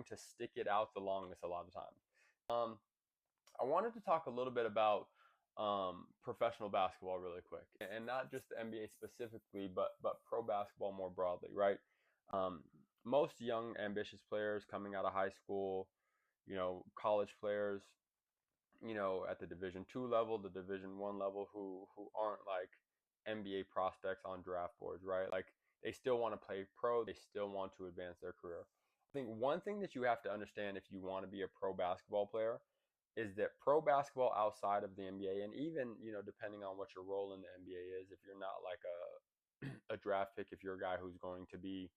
going to stick it out the longest a lot of times. Um, I wanted to talk a little bit about professional basketball really quick, and not just the NBA specifically, but pro basketball more broadly, right? Um, Most young, ambitious players coming out of high school, college players, at the Division II level, the Division I level, who aren't like NBA prospects on draft boards, right? Like they still want to play pro, they still want to advance their career. I think one thing that you have to understand if you want to be a pro basketball player is that pro basketball outside of the NBA, and even depending on what your role in the NBA is, if you're not like a draft pick, if you're a guy who's going to be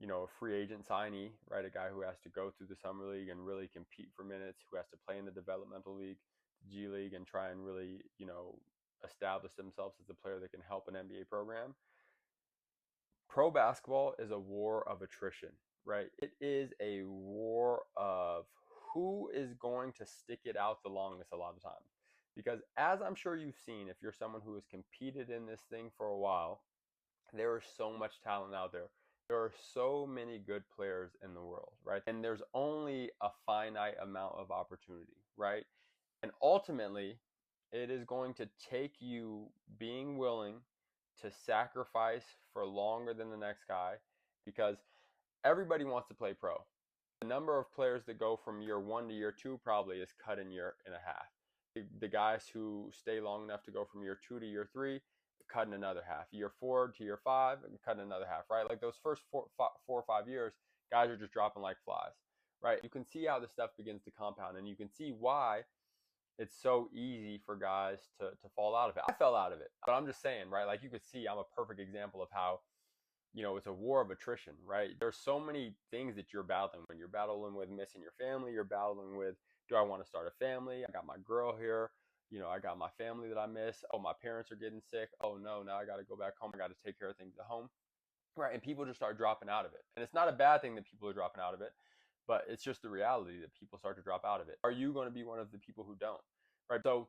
a free agent signee, right? A guy who has to go through the summer league and really compete for minutes, who has to play in the developmental league, G League, and try and really, establish themselves as a player that can help an NBA program. Pro basketball is a war of attrition, right? It is a war of who is going to stick it out the longest a lot of times. Because as I'm sure you've seen, if you're someone who has competed in this thing for a while, there is so much talent out there. There are so many good players in the world, right? And there's only a finite amount of opportunity, right? And ultimately, it is going to take you being willing to sacrifice for longer than the next guy, because everybody wants to play pro. The number of players that go from year one to year two probably is cut in year and a half. The guys who stay long enough to go from year two to year three, cut in another half. Year four to year five, and cut in another half, right? Like those first 4 or 5 years, guys are just dropping like flies, right? You can see how this stuff begins to compound, and you can see why it's so easy for guys to fall out of it. I fell out of it, but I'm just saying, right? Like you could see I'm a perfect example of how it's a war of attrition, right? There's so many things that you're battling when you're battling with missing your family. You're battling with, do I want to start a family? I got my girl here. I got my family that I miss. Oh, my parents are getting sick. Oh no, now I got to go back home. I got to take care of things at home, right? And people just start dropping out of it. And it's not a bad thing that people are dropping out of it, but it's just the reality that people start to drop out of it. Are you going to be one of the people who don't, right? So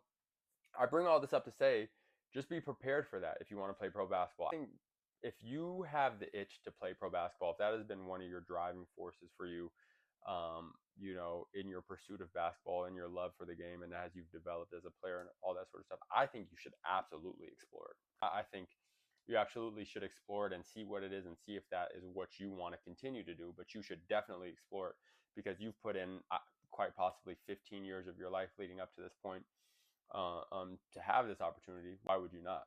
I bring all this up to say, just be prepared for that if you want to play pro basketball. I think if you have the itch to play pro basketball, if that has been one of your driving forces for you, in your pursuit of basketball and your love for the game, and as you've developed as a player and all that sort of stuff, I think you should absolutely explore it. I think you absolutely should explore it and see what it is and see if that is what you want to continue to do. But you should definitely explore it because you've put in quite possibly 15 years of your life leading up to this point to have this opportunity. Why would you not?